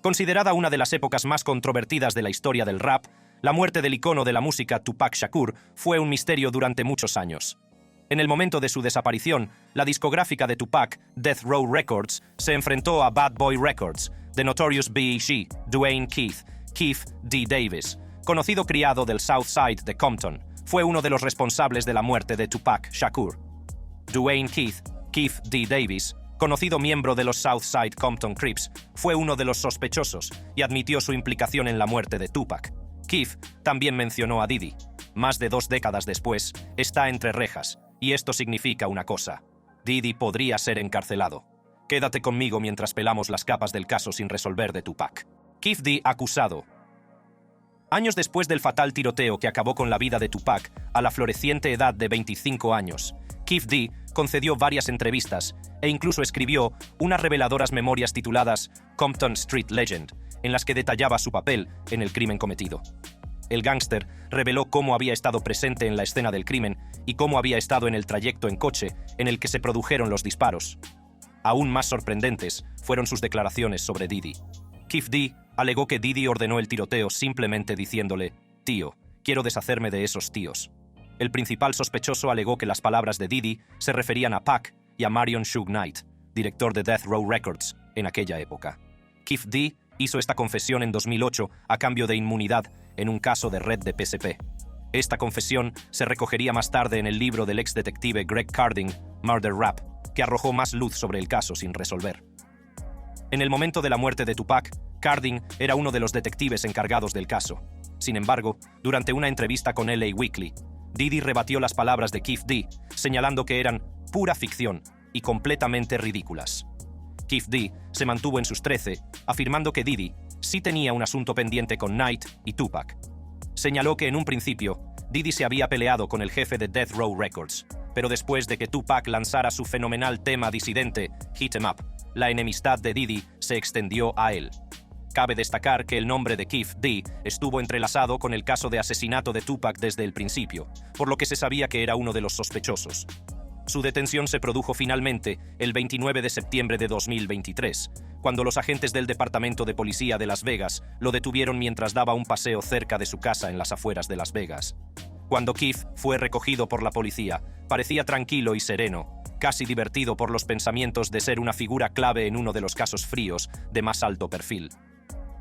Considerada una de las épocas más controvertidas de la historia del rap, la muerte del icono de la música Tupac Shakur fue un misterio durante muchos años. En el momento de su desaparición, la discográfica de Tupac, Death Row Records, se enfrentó a Bad Boy Records, de Notorious B.I.G., Dwayne Keith D. Davis, conocido criado del South Side de Compton, fue uno de los responsables de la muerte de Tupac Shakur. Dwayne Keith D. Davis, conocido miembro de los South Side Compton Crips, fue uno de los sospechosos y admitió su implicación en la muerte de Tupac. Keith también mencionó a Diddy. Más de 2 décadas después, está entre rejas, y esto significa una cosa: Diddy podría ser encarcelado. Quédate conmigo mientras pelamos las capas del caso sin resolver de Tupac. Keith D. acusado. Años después del fatal tiroteo que acabó con la vida de Tupac, a la floreciente edad de 25 años, Keith D. concedió varias entrevistas e incluso escribió unas reveladoras memorias tituladas Compton Street Legend, en las que detallaba su papel en el crimen cometido. El gángster reveló cómo había estado presente en la escena del crimen y cómo había estado en el trayecto en coche en el que se produjeron los disparos. Aún más sorprendentes fueron sus declaraciones sobre Diddy. Keith D. alegó que Diddy ordenó el tiroteo simplemente diciéndole: «Tío, quiero deshacerme de esos tíos». El principal sospechoso alegó que las palabras de Diddy se referían a Pac y a Marion Suge Knight, director de Death Row Records en aquella época. Keith D. hizo esta confesión en 2008 a cambio de inmunidad en un caso de red de PSP. Esta confesión se recogería más tarde en el libro del ex detective Greg Carding, Murder Rap, que arrojó más luz sobre el caso sin resolver. En el momento de la muerte de Tupac, Carding era uno de los detectives encargados del caso. Sin embargo, durante una entrevista con LA Weekly, Diddy rebatió las palabras de Keith D., señalando que eran pura ficción y completamente ridículas. Keith D. se mantuvo en sus 13, afirmando que Diddy sí tenía un asunto pendiente con Knight y Tupac. Señaló que en un principio, Diddy se había peleado con el jefe de Death Row Records, pero después de que Tupac lanzara su fenomenal tema disidente, Hit 'Em Up, la enemistad de Diddy se extendió a él. Cabe destacar que el nombre de Keith D. estuvo entrelazado con el caso de asesinato de Tupac desde el principio, por lo que se sabía que era uno de los sospechosos. Su detención se produjo finalmente el 29 de septiembre de 2023, cuando los agentes del Departamento de Policía de Las Vegas lo detuvieron mientras daba un paseo cerca de su casa en las afueras de Las Vegas. Cuando Keith fue recogido por la policía, parecía tranquilo y sereno, casi divertido por los pensamientos de ser una figura clave en uno de los casos fríos de más alto perfil.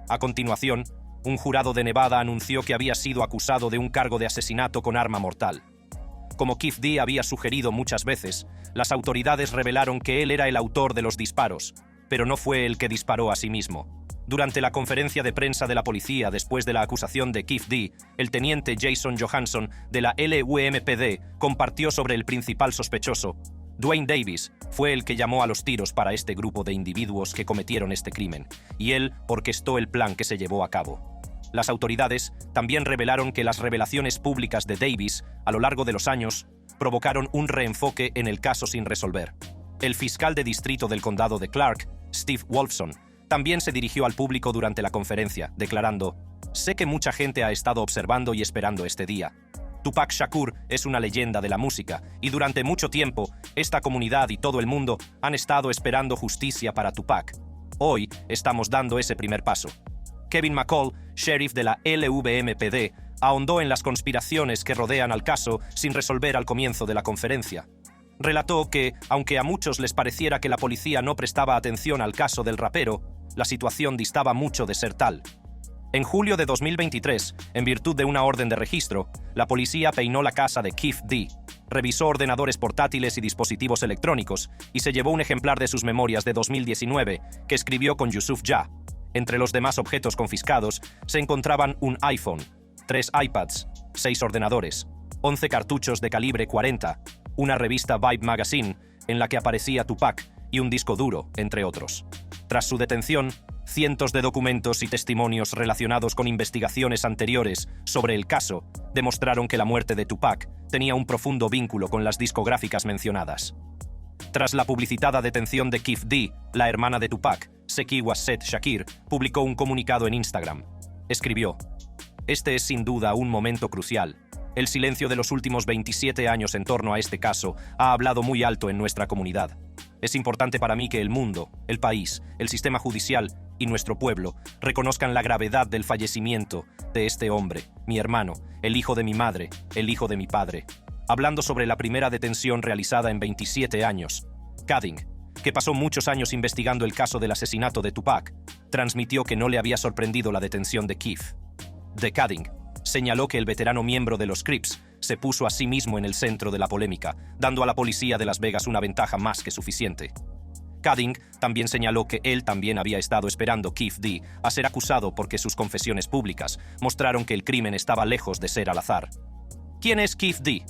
A continuación, un jurado de Nevada anunció que había sido acusado de un cargo de asesinato con arma mortal. Como Keith D. había sugerido muchas veces, las autoridades revelaron que él era el autor de los disparos, pero no fue el que disparó a sí mismo. Durante la conferencia de prensa de la policía después de la acusación de Keith D., el teniente Jason Johansson de la LUMPD compartió sobre el principal sospechoso. Dwayne Davis fue el que llamó a los tiros para este grupo de individuos que cometieron este crimen, y él orquestó el plan que se llevó a cabo. Las autoridades también revelaron que las revelaciones públicas de Davis, a lo largo de los años, provocaron un reenfoque en el caso sin resolver. El fiscal de distrito del condado de Clark, Steve Wolfson, también se dirigió al público durante la conferencia, declarando: «Sé que mucha gente ha estado observando y esperando este día. Tupac Shakur es una leyenda de la música, y durante mucho tiempo, esta comunidad y todo el mundo han estado esperando justicia para Tupac. Hoy estamos dando ese primer paso». Kevin McCall, sheriff de la LVMPD, ahondó en las conspiraciones que rodean al caso sin resolver al comienzo de la conferencia. Relató que, aunque a muchos les pareciera que la policía no prestaba atención al caso del rapero, la situación distaba mucho de ser tal. En julio de 2023, en virtud de una orden de registro, la policía peinó la casa de Keith D., revisó ordenadores portátiles y dispositivos electrónicos y se llevó un ejemplar de sus memorias de 2019 que escribió con Yusuf Jah. Entre los demás objetos confiscados se encontraban un iPhone, 3 iPads, 6 ordenadores, 11 cartuchos de calibre 40, una revista Vibe Magazine en la que aparecía Tupac y un disco duro, entre otros. Tras su detención, cientos de documentos y testimonios relacionados con investigaciones anteriores sobre el caso demostraron que la muerte de Tupac tenía un profundo vínculo con las discográficas mencionadas. Tras la publicitada detención de Keith D., la hermana de Tupac, Sekiwa Seth Shakir, publicó un comunicado en Instagram. Escribió: «Este es sin duda un momento crucial. El silencio de los últimos 27 años en torno a este caso ha hablado muy alto en nuestra comunidad. Es importante para mí que el mundo, el país, el sistema judicial y nuestro pueblo reconozcan la gravedad del fallecimiento de este hombre, mi hermano, el hijo de mi madre, el hijo de mi padre. Hablando sobre la primera detención realizada en 27 años, Cutting, que pasó muchos años investigando el caso del asesinato de Tupac, transmitió que no le había sorprendido la detención de Keef. De Cutting señaló que el veterano miembro de los Crips se puso a sí mismo en el centro de la polémica, dando a la policía de Las Vegas una ventaja más que suficiente. Cutting también señaló que él también había estado esperando Keef D a ser acusado porque sus confesiones públicas mostraron que el crimen estaba lejos de ser al azar. ¿Quién es Keef D?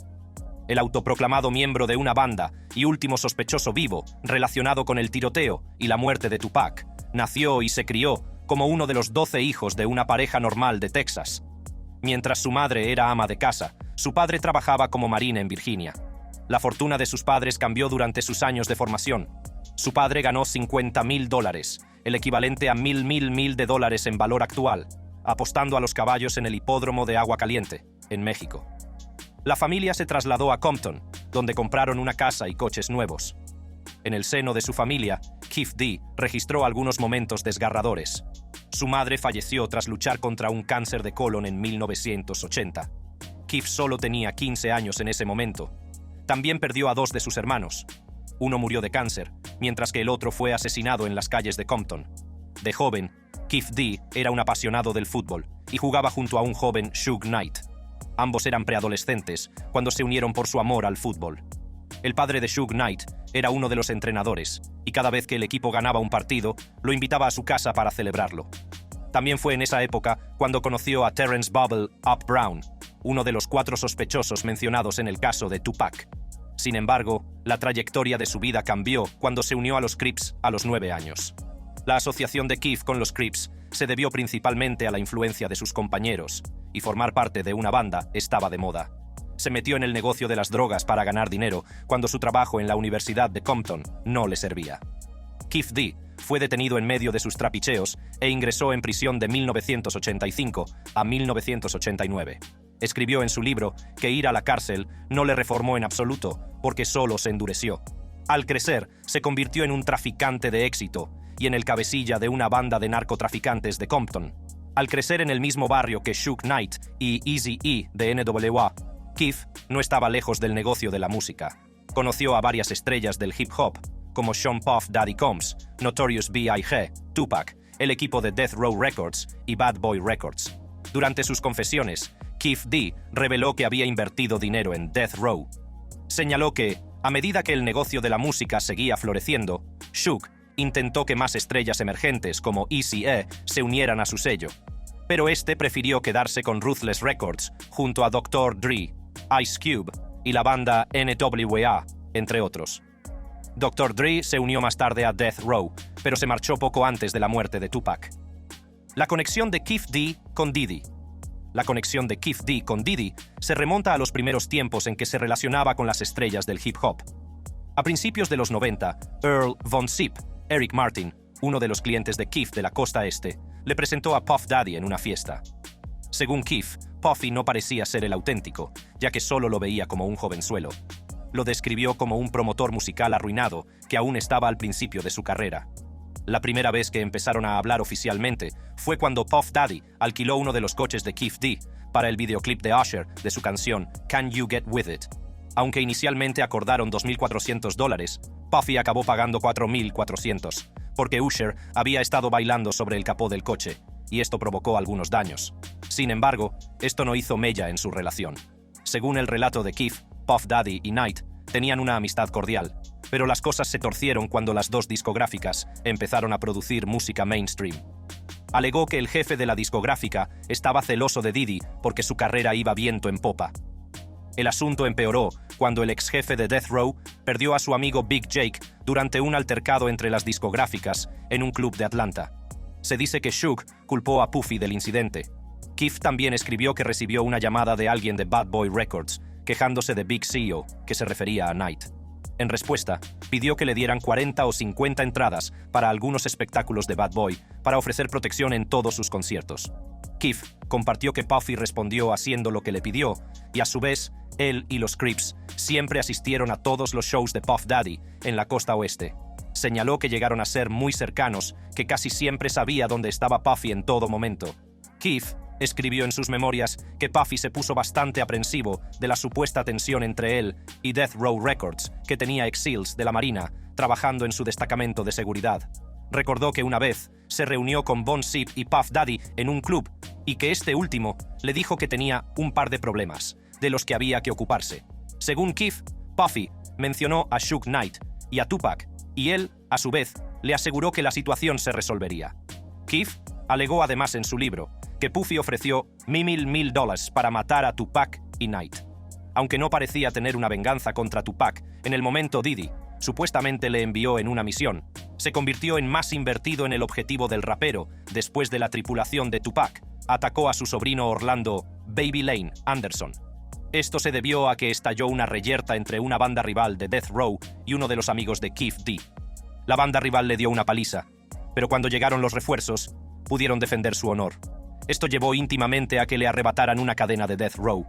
El autoproclamado miembro de una banda y último sospechoso vivo relacionado con el tiroteo y la muerte de Tupac, nació y se crió como uno de los 12 hijos de una pareja normal de Texas. Mientras su madre era ama de casa, su padre trabajaba como marine en Virginia. La fortuna de sus padres cambió durante sus años de formación. Su padre ganó $50,000, el equivalente a mil de dólares en valor actual, apostando a los caballos en el hipódromo de Agua Caliente, en México. La familia se trasladó a Compton, donde compraron una casa y coches nuevos. En el seno de su familia, Keef D registró algunos momentos desgarradores. Su madre falleció tras luchar contra un cáncer de colon en 1980. Keef solo tenía 15 años en ese momento. También perdió a 2 de sus hermanos. Uno murió de cáncer, mientras que el otro fue asesinado en las calles de Compton. De joven, Keef D era un apasionado del fútbol y jugaba junto a un joven Suge Knight. Ambos eran preadolescentes cuando se unieron por su amor al fútbol. El padre de Suge Knight era uno de los entrenadores, y cada vez que el equipo ganaba un partido, lo invitaba a su casa para celebrarlo. También fue en esa época cuando conoció a Terrence Bubble Up Brown, uno de los 4 sospechosos mencionados en el caso de Tupac. Sin embargo, la trayectoria de su vida cambió cuando se unió a los Crips a los 9 años. La asociación de Keef con los Crips se debió principalmente a la influencia de sus compañeros, y formar parte de una banda estaba de moda. Se metió en el negocio de las drogas para ganar dinero cuando su trabajo en la Universidad de Compton no le servía. Keef D fue detenido en medio de sus trapicheos e ingresó en prisión de 1985 a 1989. Escribió en su libro que ir a la cárcel no le reformó en absoluto, porque solo se endureció. Al crecer, se convirtió en un traficante de éxito y en el cabecilla de una banda de narcotraficantes de Compton. Al crecer en el mismo barrio que Suge Knight y Eazy-E de NWA, Keef no estaba lejos del negocio de la música. Conoció a varias estrellas del hip hop, como Sean Puff Daddy Combs, Notorious B.I.G., Tupac, el equipo de Death Row Records y Bad Boy Records. Durante sus confesiones, Keef D reveló que había invertido dinero en Death Row. Señaló que, a medida que el negocio de la música seguía floreciendo, Suge intentó que más estrellas emergentes como Eazy-E se unieran a su sello. Pero este prefirió quedarse con Ruthless Records junto a Dr. Dre, Ice Cube y la banda NWA, entre otros. Dr. Dre se unió más tarde a Death Row, pero se marchó poco antes de la muerte de Tupac. La conexión de Keef D con Diddy. La conexión de Keef D con Diddy se remonta a los primeros tiempos en que se relacionaba con las estrellas del hip hop. A principios de los 90, Earl Von Zip, Eric Martin, uno de los clientes de Keef de la costa este, le presentó a Puff Daddy en una fiesta. Según Keef, Puffy no parecía ser el auténtico, ya que solo lo veía como un jovenzuelo. Lo describió como un promotor musical arruinado que aún estaba al principio de su carrera. La primera vez que empezaron a hablar oficialmente fue cuando Puff Daddy alquiló uno de los coches de Keef D para el videoclip de Usher de su canción Can You Get With It. Aunque inicialmente acordaron $2,400, Puffy acabó pagando $4,400, porque Usher había estado bailando sobre el capó del coche, y esto provocó algunos daños. Sin embargo, esto no hizo mella en su relación. Según el relato de Keef, Puff Daddy y Knight tenían una amistad cordial, pero las cosas se torcieron cuando las dos discográficas empezaron a producir música mainstream. Alegó que el jefe de la discográfica estaba celoso de Diddy porque su carrera iba viento en popa. El asunto empeoró cuando el ex jefe de Death Row perdió a su amigo Big Jake durante un altercado entre las discográficas en un club de Atlanta. Se dice que Suge culpó a Puffy del incidente. Keef también escribió que recibió una llamada de alguien de Bad Boy Records quejándose de Big CEO, que se refería a Knight. En respuesta, pidió que le dieran 40 o 50 entradas para algunos espectáculos de Bad Boy para ofrecer protección en todos sus conciertos. Keef compartió que Puffy respondió haciendo lo que le pidió, y a su vez, él y los Crips siempre asistieron a todos los shows de Puff Daddy en la costa oeste. Señaló que llegaron a ser muy cercanos, que casi siempre sabía dónde estaba Puffy en todo momento. Keef escribió en sus memorias que Puffy se puso bastante aprensivo de la supuesta tensión entre él y Death Row Records, que tenía ex-SEALs de la Marina trabajando en su destacamento de seguridad. Recordó que una vez se reunió con Von Zip y Puff Daddy en un club y que este último le dijo que tenía un par de problemas de los que había que ocuparse. Según Keef, Puffy mencionó a Suge Knight y a Tupac, y él, a su vez, le aseguró que la situación se resolvería. Keef alegó además en su libro que Puffy ofreció $1,000,000 para matar a Tupac y Knight. Aunque no parecía tener una venganza contra Tupac, en el momento Diddy supuestamente le envió en una misión, se convirtió en más invertido en el objetivo del rapero después de la tripulación de Tupac atacó a su sobrino Orlando Baby Lane Anderson. Esto se debió a que estalló una reyerta entre una banda rival de Death Row y uno de los amigos de Keef D. La banda rival le dio una paliza, pero cuando llegaron los refuerzos, pudieron defender su honor. Esto llevó íntimamente a que le arrebataran una cadena de Death Row.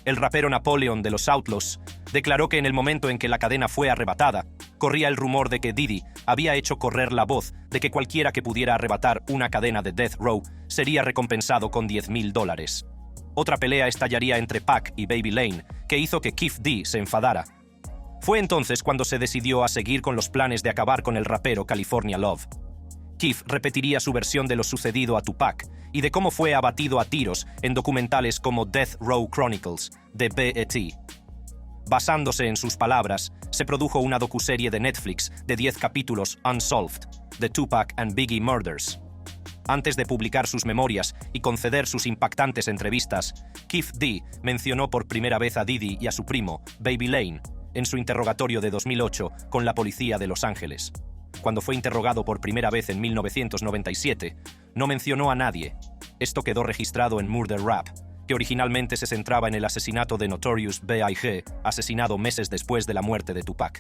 El rapero Napoleon de los Outlaws declaró que en el momento en que la cadena fue arrebatada, corría el rumor de que Diddy había hecho correr la voz de que cualquiera que pudiera arrebatar una cadena de Death Row sería recompensado con $10,000. Otra pelea estallaría entre Pac y Baby Lane, que hizo que Keef D se enfadara. Fue entonces cuando se decidió a seguir con los planes de acabar con el rapero California Love. Keef repetiría su versión de lo sucedido a Tupac y de cómo fue abatido a tiros en documentales como Death Row Chronicles de BET. Basándose en sus palabras, se produjo una docuserie de Netflix de 10 capítulos Unsolved, The Tupac and Biggie Murders. Antes de publicar sus memorias y conceder sus impactantes entrevistas, Keef D mencionó por primera vez a Diddy y a su primo, Baby Lane, en su interrogatorio de 2008 con la policía de Los Ángeles. Cuando fue interrogado por primera vez en 1997, no mencionó a nadie. Esto quedó registrado en Murder Rap, que originalmente se centraba en el asesinato de Notorious B.I.G., asesinado meses después de la muerte de Tupac.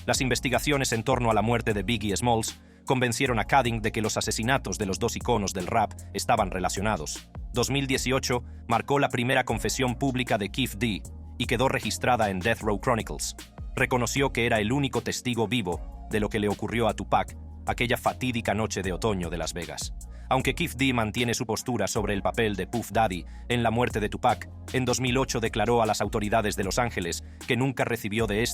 Las investigaciones en torno a la muerte de Biggie Smalls convencieron a Cutting de que los asesinatos de los dos iconos del rap estaban relacionados. 2018 marcó la primera confesión pública de Keef D y quedó registrada en Death Row Chronicles. Reconoció que era el único testigo vivo de lo que le ocurrió a Tupac aquella fatídica noche de otoño de Las Vegas. Aunque Keef D mantiene su postura sobre el papel de Puff Daddy en la muerte de Tupac, en 2008 declaró a las autoridades de Los Ángeles que nunca recibió de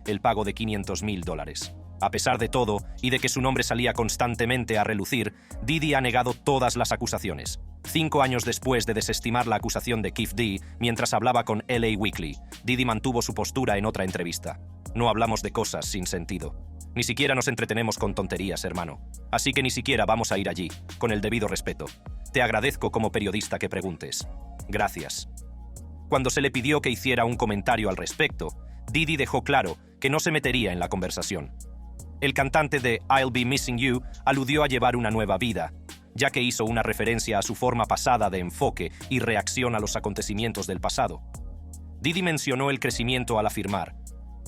el pago de $500,000. A pesar de todo, y de que su nombre salía constantemente a relucir, Diddy ha negado todas las acusaciones. 5 años después de desestimar la acusación de Keef D, mientras hablaba con LA Weekly, Diddy mantuvo su postura en otra entrevista. No hablamos de cosas sin sentido. Ni siquiera nos entretenemos con tonterías, hermano. Así que ni siquiera vamos a ir allí, con el debido respeto. Te agradezco como periodista que preguntes. Gracias. Cuando se le pidió que hiciera un comentario al respecto, Diddy dejó claro que no se metería en la conversación. El cantante de I'll Be Missing You aludió a llevar una nueva vida, ya que hizo una referencia a su forma pasada de enfoque y reacción a los acontecimientos del pasado. Diddy mencionó el crecimiento al afirmar: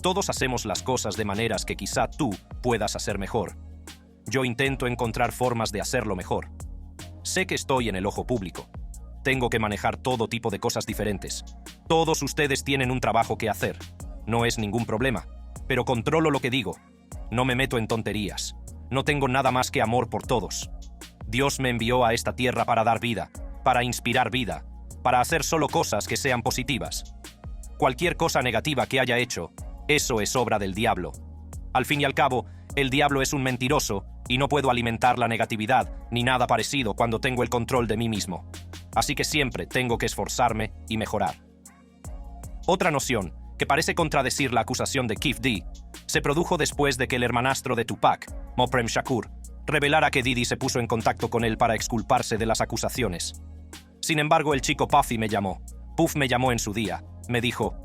todos hacemos las cosas de maneras que quizá tú puedas hacer mejor. Yo intento encontrar formas de hacerlo mejor. Sé que estoy en el ojo público. Tengo que manejar todo tipo de cosas diferentes. Todos ustedes tienen un trabajo que hacer. No es ningún problema, pero controlo lo que digo. No me meto en tonterías. No tengo nada más que amor por todos. Dios me envió a esta tierra para dar vida, para inspirar vida, para hacer solo cosas que sean positivas. Cualquier cosa negativa que haya hecho, eso es obra del diablo. Al fin y al cabo, el diablo es un mentiroso y no puedo alimentar la negatividad ni nada parecido cuando tengo el control de mí mismo. Así que siempre tengo que esforzarme y mejorar. Otra noción, que parece contradecir la acusación de Keef D, se produjo después de que el hermanastro de Tupac, Moprem Shakur, revelara que Diddy se puso en contacto con él para exculparse de las acusaciones. Sin embargo, el chico Puff me llamó en su día, me dijo: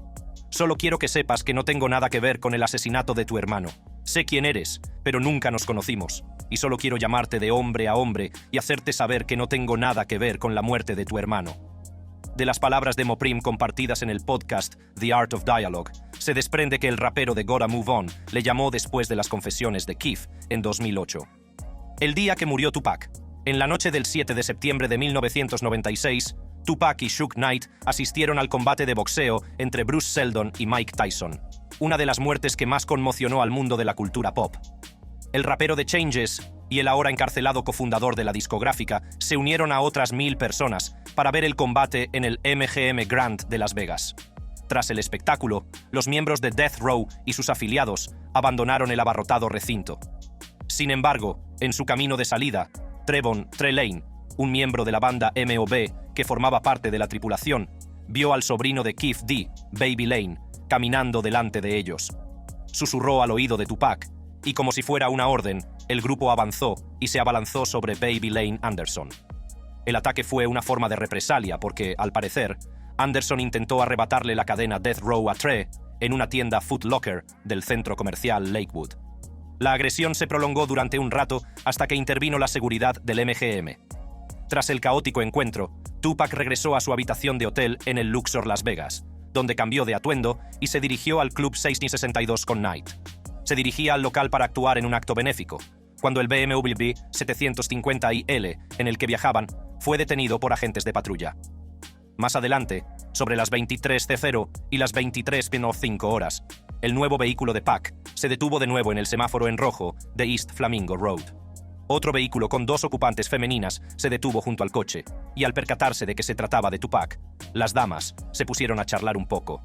solo quiero que sepas que no tengo nada que ver con el asesinato de tu hermano. Sé quién eres, pero nunca nos conocimos, y solo quiero llamarte de hombre a hombre y hacerte saber que no tengo nada que ver con la muerte de tu hermano. De las palabras de Moprem compartidas en el podcast The Art of Dialogue, se desprende que el rapero de Gotta Move On le llamó después de las confesiones de Keef en 2008. El día que murió Tupac, En la noche del 7 de septiembre de 1996, Tupac y Suge Knight asistieron al combate de boxeo entre Bruce Seldon y Mike Tyson, una de las muertes que más conmocionó al mundo de la cultura pop. El rapero de Changes y el ahora encarcelado cofundador de la discográfica se unieron a otras 1000 personas para ver el combate en el MGM Grand de Las Vegas. Tras el espectáculo, los miembros de Death Row y sus afiliados abandonaron el abarrotado recinto. Sin embargo, en su camino de salida, Trevon Trelane, un miembro de la banda M.O.B. que formaba parte de la tripulación, vio al sobrino de Keef D, Baby Lane, caminando delante de ellos. Susurró al oído de Tupac, y como si fuera una orden, el grupo avanzó y se abalanzó sobre Baby Lane Anderson. El ataque fue una forma de represalia porque, al parecer, Anderson intentó arrebatarle la cadena Death Row a Trey en una tienda Foot Locker del centro comercial Lakewood. La agresión se prolongó durante un rato hasta que intervino la seguridad del MGM. Tras el caótico encuentro, Tupac regresó a su habitación de hotel en el Luxor Las Vegas, donde cambió de atuendo y se dirigió al Club 662 con Knight. Se dirigía al local para actuar en un acto benéfico, cuando el BMW 750iL, en el que viajaban, fue detenido por agentes de patrulla. Más adelante, sobre las 23:00 y las 23:05 horas, el nuevo vehículo de Pac se detuvo de nuevo en el semáforo en rojo de East Flamingo Road. Otro vehículo con 2 ocupantes femeninas se detuvo junto al coche, y al percatarse de que se trataba de Tupac, las damas se pusieron a charlar un poco.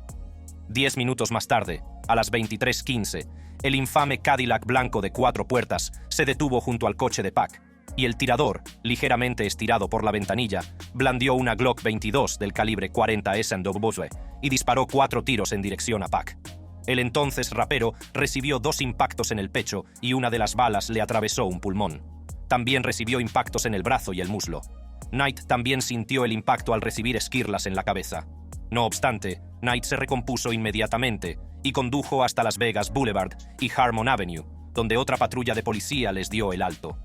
10 minutos más tarde, a las 23:15, el infame Cadillac blanco de 4 puertas se detuvo junto al coche de Pac, y el tirador, ligeramente estirado por la ventanilla, blandió una Glock 22 del calibre 40 S&W y disparó 4 tiros en dirección a Pac. El entonces rapero recibió 2 impactos en el pecho y una de las balas le atravesó un pulmón. También recibió impactos en el brazo y el muslo. Knight también sintió el impacto al recibir esquirlas en la cabeza. No obstante, Knight se recompuso inmediatamente y condujo hasta Las Vegas Boulevard y Harmon Avenue, donde otra patrulla de policía les dio el alto.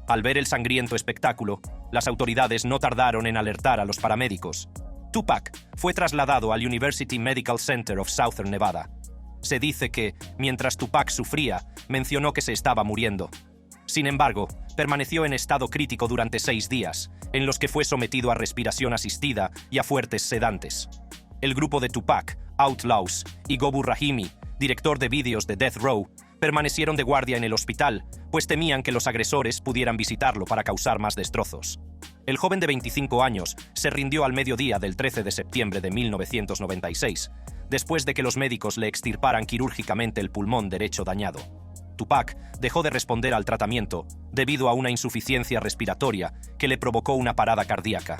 Al ver el sangriento espectáculo, las autoridades no tardaron en alertar a los paramédicos. Tupac fue trasladado al University Medical Center of Southern Nevada. Se dice que, mientras Tupac sufría, mencionó que se estaba muriendo. Sin embargo, permaneció en estado crítico durante 6 días, en los que fue sometido a respiración asistida y a fuertes sedantes. El grupo de Tupac, Outlaws, y Gobu Rahimi, director de vídeos de Death Row, permanecieron de guardia en el hospital, pues temían que los agresores pudieran visitarlo para causar más destrozos. El joven de 25 años se rindió al mediodía del 13 de septiembre de 1996, después de que los médicos le extirparan quirúrgicamente el pulmón derecho dañado. Tupac dejó de responder al tratamiento debido a una insuficiencia respiratoria que le provocó una parada cardíaca.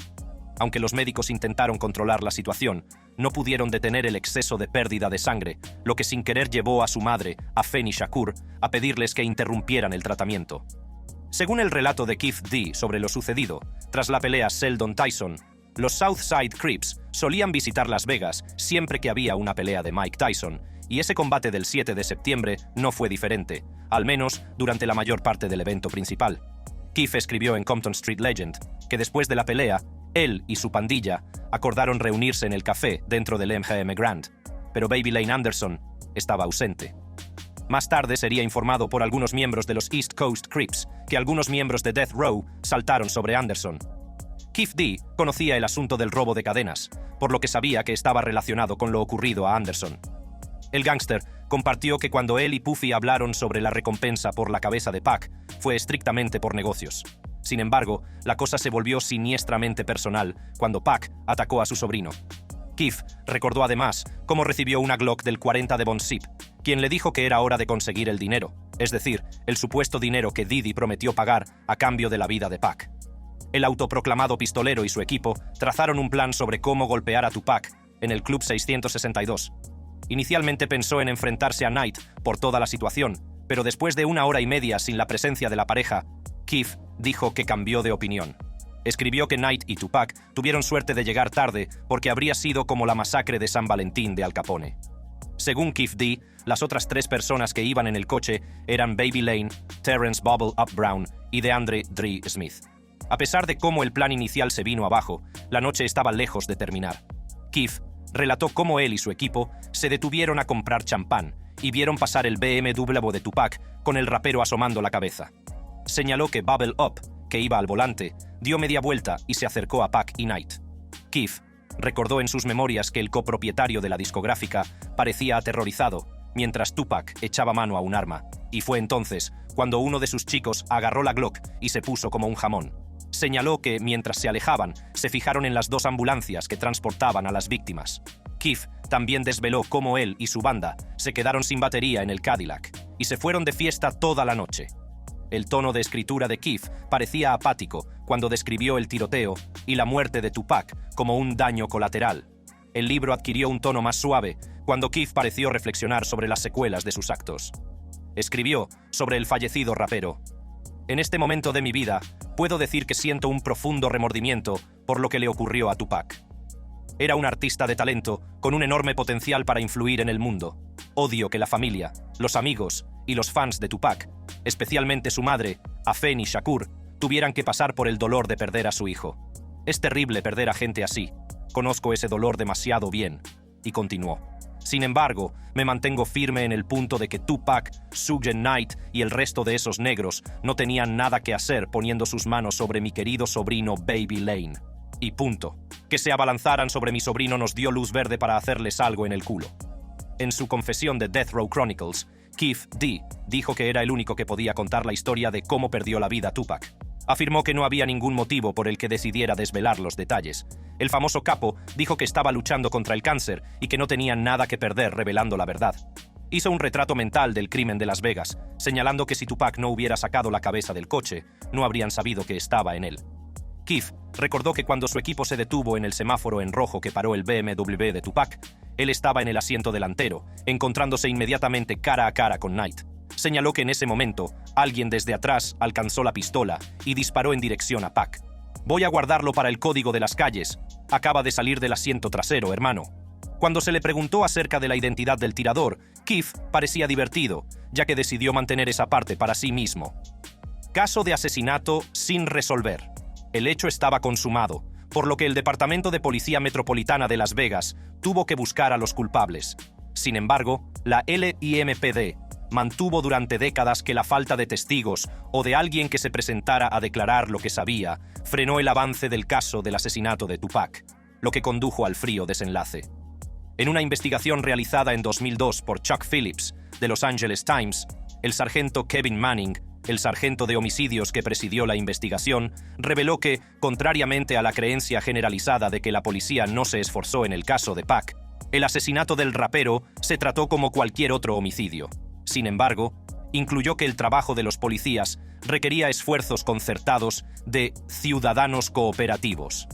Aunque los médicos intentaron controlar la situación, no pudieron detener el exceso de pérdida de sangre, lo que sin querer llevó a su madre, Afeni Shakur, a pedirles que interrumpieran el tratamiento. Según el relato de Keef D sobre lo sucedido, tras la pelea Seldon-Tyson, los Southside Crips solían visitar Las Vegas siempre que había una pelea de Mike Tyson, y ese combate del 7 de septiembre no fue diferente, al menos durante la mayor parte del evento principal. Keef escribió en Compton Street Legend que después de la pelea, él y su pandilla acordaron reunirse en el café dentro del MGM Grand, pero Baby Lane Anderson estaba ausente. Más tarde sería informado por algunos miembros de los East Coast Crips que algunos miembros de Death Row saltaron sobre Anderson. Keef D conocía el asunto del robo de cadenas, por lo que sabía que estaba relacionado con lo ocurrido a Anderson. El gángster compartió que cuando él y Puffy hablaron sobre la recompensa por la cabeza de Pac, fue estrictamente por negocios. Sin embargo, la cosa se volvió siniestramente personal cuando Pac atacó a su sobrino. Keef recordó además cómo recibió una Glock del 40 de Von Zip, quien le dijo que era hora de conseguir el dinero, es decir, el supuesto dinero que Diddy prometió pagar a cambio de la vida de Pac. El autoproclamado pistolero y su equipo trazaron un plan sobre cómo golpear a Tupac en el Club 662. Inicialmente pensó en enfrentarse a Knight por toda la situación, pero después de 1 hora y media sin la presencia de la pareja, Keef dijo que cambió de opinión. Escribió que Knight y Tupac tuvieron suerte de llegar tarde porque habría sido como la masacre de San Valentín de Al Capone. Según Keef D, las otras 3 personas que iban en el coche eran Baby Lane, Terrence Bubble Up Brown y DeAndre Dre Smith. A pesar de cómo el plan inicial se vino abajo, la noche estaba lejos de terminar. Keef relató cómo él y su equipo se detuvieron a comprar champán y vieron pasar el BMW de Tupac con el rapero asomando la cabeza. Señaló que Bubble Up que iba al volante, dio media vuelta y se acercó a Pac y Knight. Keith recordó en sus memorias que el copropietario de la discográfica parecía aterrorizado, mientras Tupac echaba mano a un arma, y fue entonces cuando uno de sus chicos agarró la Glock y se puso como un jamón. Señaló que, mientras se alejaban, se fijaron en las 2 ambulancias que transportaban a las víctimas. Keith también desveló cómo él y su banda se quedaron sin batería en el Cadillac y se fueron de fiesta toda la noche. El tono de escritura de Keith parecía apático cuando describió el tiroteo y la muerte de Tupac como un daño colateral. El libro adquirió un tono más suave cuando Keith pareció reflexionar sobre las secuelas de sus actos. Escribió sobre el fallecido rapero: «En este momento de mi vida, puedo decir que siento un profundo remordimiento por lo que le ocurrió a Tupac. Era un artista de talento, con un enorme potencial para influir en el mundo. Odio que la familia, los amigos y los fans de Tupac, especialmente su madre, Afeni Shakur, tuvieran que pasar por el dolor de perder a su hijo. Es terrible perder a gente así. Conozco ese dolor demasiado bien». Y continuó: «Sin embargo, me mantengo firme en el punto de que Tupac, Suge Knight y el resto de esos negros no tenían nada que hacer poniendo sus manos sobre mi querido sobrino Baby Lane. Y punto. Que se abalanzaran sobre mi sobrino nos dio luz verde para hacerles algo en el culo». En su confesión de Death Row Chronicles, Keith D. dijo que era el único que podía contar la historia de cómo perdió la vida Tupac. Afirmó que no había ningún motivo por el que decidiera desvelar los detalles. El famoso capo dijo que estaba luchando contra el cáncer y que no tenía nada que perder revelando la verdad. Hizo un retrato mental del crimen de Las Vegas, señalando que si Tupac no hubiera sacado la cabeza del coche, no habrían sabido que estaba en él. Keith recordó que cuando su equipo se detuvo en el semáforo en rojo que paró el BMW de Tupac, él estaba en el asiento delantero, encontrándose inmediatamente cara a cara con Knight. Señaló que en ese momento, alguien desde atrás alcanzó la pistola y disparó en dirección a Pac. «Voy a guardarlo para el código de las calles. Acaba de salir del asiento trasero, hermano». Cuando se le preguntó acerca de la identidad del tirador, Keith parecía divertido, ya que decidió mantener esa parte para sí mismo. Caso de asesinato sin resolver. El hecho estaba consumado, por lo que el Departamento de Policía Metropolitana de Las Vegas tuvo que buscar a los culpables. Sin embargo, la LIMPD mantuvo durante décadas que la falta de testigos o de alguien que se presentara a declarar lo que sabía frenó el avance del caso del asesinato de Tupac, lo que condujo al frío desenlace. En una investigación realizada en 2002 por Chuck Phillips, de Los Angeles Times, el sargento Kevin Manning, el sargento de homicidios que presidió la investigación, reveló que, contrariamente a la creencia generalizada de que la policía no se esforzó en el caso de Pac, el asesinato del rapero se trató como cualquier otro homicidio. Sin embargo, incluyó que el trabajo de los policías requería esfuerzos concertados de ciudadanos cooperativos.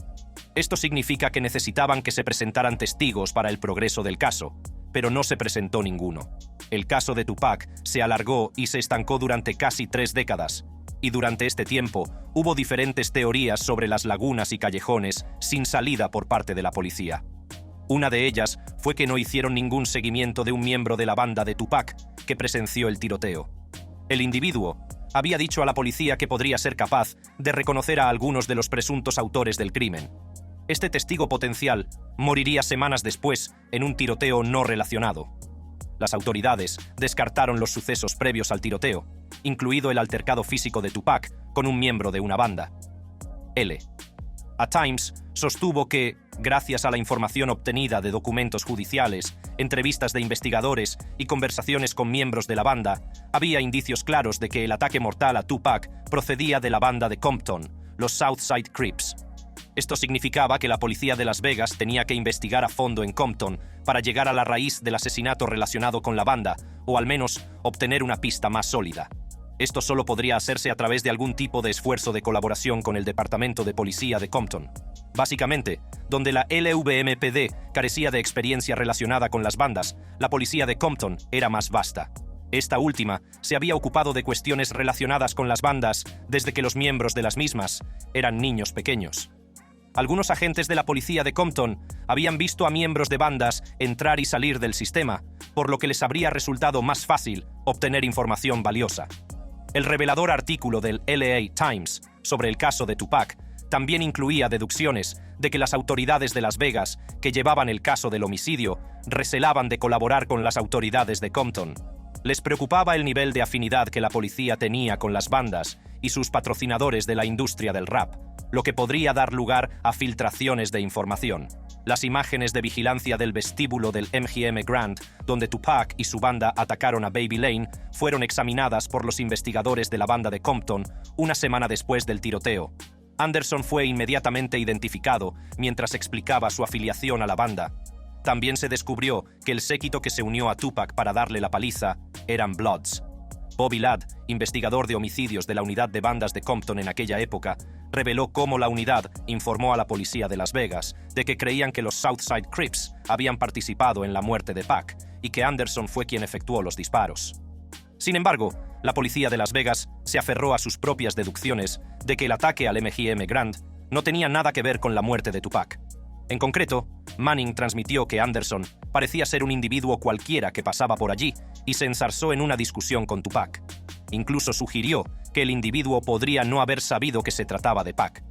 Esto significa que necesitaban que se presentaran testigos para el progreso del caso, pero no se presentó ninguno. El caso de Tupac se alargó y se estancó durante casi 3 décadas, y durante este tiempo hubo diferentes teorías sobre las lagunas y callejones sin salida por parte de la policía. Una de ellas fue que no hicieron ningún seguimiento de un miembro de la banda de Tupac que presenció el tiroteo. El individuo había dicho a la policía que podría ser capaz de reconocer a algunos de los presuntos autores del crimen. Este testigo potencial moriría semanas después en un tiroteo no relacionado. Las autoridades descartaron los sucesos previos al tiroteo, incluido el altercado físico de Tupac con un miembro de una banda. L. A Times sostuvo que, gracias a la información obtenida de documentos judiciales, entrevistas de investigadores y conversaciones con miembros de la banda, había indicios claros de que el ataque mortal a Tupac procedía de la banda de Compton, los Southside Crips. Esto significaba que la policía de Las Vegas tenía que investigar a fondo en Compton para llegar a la raíz del asesinato relacionado con la banda, o al menos obtener una pista más sólida. Esto solo podría hacerse a través de algún tipo de esfuerzo de colaboración con el Departamento de Policía de Compton. Básicamente, donde la LVMPD carecía de experiencia relacionada con las bandas, la policía de Compton era más vasta. Esta última se había ocupado de cuestiones relacionadas con las bandas desde que los miembros de las mismas eran niños pequeños. Algunos agentes de la policía de Compton habían visto a miembros de bandas entrar y salir del sistema, por lo que les habría resultado más fácil obtener información valiosa. El revelador artículo del LA Times sobre el caso de Tupac también incluía deducciones de que las autoridades de Las Vegas, que llevaban el caso del homicidio, recelaban de colaborar con las autoridades de Compton. Les preocupaba el nivel de afinidad que la policía tenía con las bandas y sus patrocinadores de la industria del rap, lo que podría dar lugar a filtraciones de información. Las imágenes de vigilancia del vestíbulo del MGM Grand, donde Tupac y su banda atacaron a Baby Lane, fueron examinadas por los investigadores de la banda de Compton una semana después del tiroteo. Anderson fue inmediatamente identificado mientras explicaba su afiliación a la banda. También se descubrió que el séquito que se unió a Tupac para darle la paliza eran Bloods. Bobby Ladd, investigador de homicidios de la unidad de bandas de Compton en aquella época, reveló cómo la unidad informó a la policía de Las Vegas de que creían que los Southside Crips habían participado en la muerte de Pac y que Anderson fue quien efectuó los disparos. Sin embargo, la policía de Las Vegas se aferró a sus propias deducciones de que el ataque al MGM Grand no tenía nada que ver con la muerte de Tupac. En concreto, Manning transmitió que Anderson parecía ser un individuo cualquiera que pasaba por allí y se enzarzó en una discusión con Tupac. Incluso sugirió que el individuo podría no haber sabido que se trataba de Pac.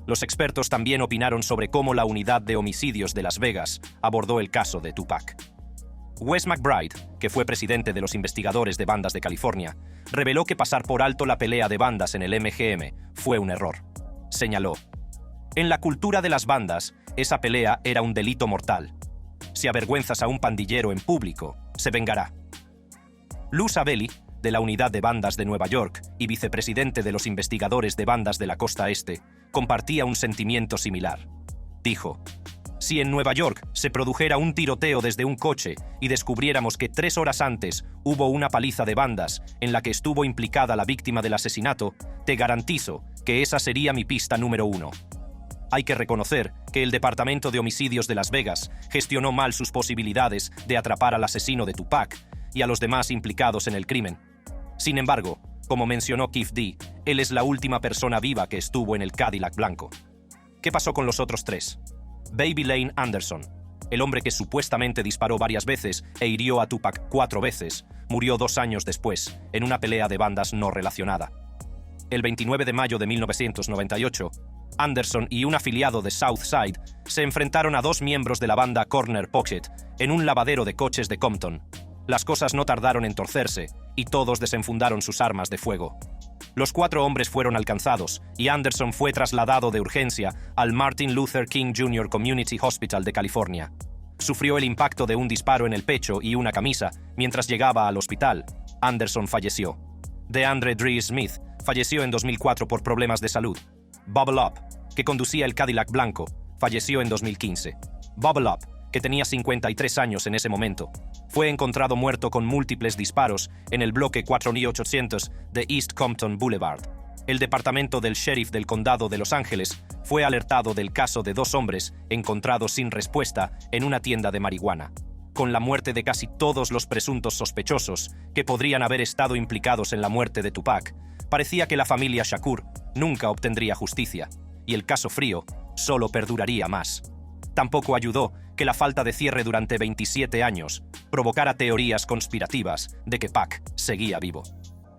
Los expertos también opinaron sobre cómo la unidad de homicidios de Las Vegas abordó el caso de Tupac. Wes McBride, que fue presidente de los investigadores de bandas de California, reveló que pasar por alto la pelea de bandas en el MGM fue un error. Señaló: "En la cultura de las bandas, esa pelea era un delito mortal. Si avergüenzas a un pandillero en público, se vengará". Lou Sabelli, de la Unidad de Bandas de Nueva York y vicepresidente de los investigadores de bandas de la costa este, compartía un sentimiento similar. Dijo: "Si en Nueva York se produjera un tiroteo desde un coche y descubriéramos que 3 horas antes hubo una paliza de bandas en la que estuvo implicada la víctima del asesinato, te garantizo que esa sería mi pista número 1. Hay que reconocer que el Departamento de Homicidios de Las Vegas gestionó mal sus posibilidades de atrapar al asesino de Tupac y a los demás implicados en el crimen. Sin embargo, como mencionó Keefe D., él es la última persona viva que estuvo en el Cadillac blanco. ¿Qué pasó con los otros 3? Baby Lane Anderson, el hombre que supuestamente disparó varias veces e hirió a Tupac 4 veces, murió 2 años después, en una pelea de bandas no relacionada. El 29 de mayo de 1998, Anderson y un afiliado de Southside se enfrentaron a 2 miembros de la banda Corner Pocket en un lavadero de coches de Compton. Las cosas no tardaron en torcerse y todos desenfundaron sus armas de fuego. Los 4 hombres fueron alcanzados y Anderson fue trasladado de urgencia al Martin Luther King Jr. Community Hospital de California. Sufrió el impacto de un disparo en el pecho y una camisa mientras llegaba al hospital. Anderson falleció. DeAndre Dre Smith falleció en 2004 por problemas de salud. Bubble Up, que conducía el Cadillac blanco, falleció en 2015. Bubble Up, que tenía 53 años en ese momento, fue encontrado muerto con múltiples disparos en el bloque 4800 de East Compton Boulevard. El departamento del sheriff del condado de Los Ángeles fue alertado del caso de 2 hombres encontrados sin respuesta en una tienda de marihuana. Con la muerte de casi todos los presuntos sospechosos que podrían haber estado implicados en la muerte de Tupac, parecía que la familia Shakur nunca obtendría justicia, y el caso frío solo perduraría más. Tampoco ayudó que la falta de cierre durante 27 años provocara teorías conspirativas de que Pac seguía vivo.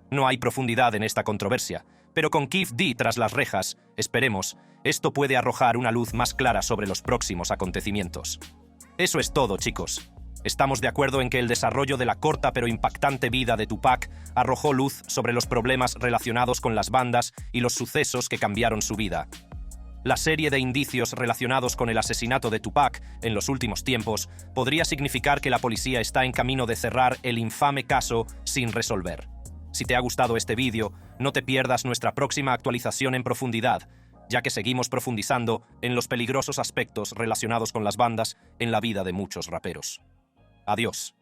No hay profundidad en esta controversia, pero con Keefe D. tras las rejas, esperemos, esto puede arrojar una luz más clara sobre los próximos acontecimientos. Eso es todo, chicos. Estamos de acuerdo en que el desarrollo de la corta pero impactante vida de Tupac arrojó luz sobre los problemas relacionados con las bandas y los sucesos que cambiaron su vida. La serie de indicios relacionados con el asesinato de Tupac en los últimos tiempos podría significar que la policía está en camino de cerrar el infame caso sin resolver. Si te ha gustado este vídeo, no te pierdas nuestra próxima actualización en profundidad, ya que seguimos profundizando en los peligrosos aspectos relacionados con las bandas en la vida de muchos raperos. Adiós.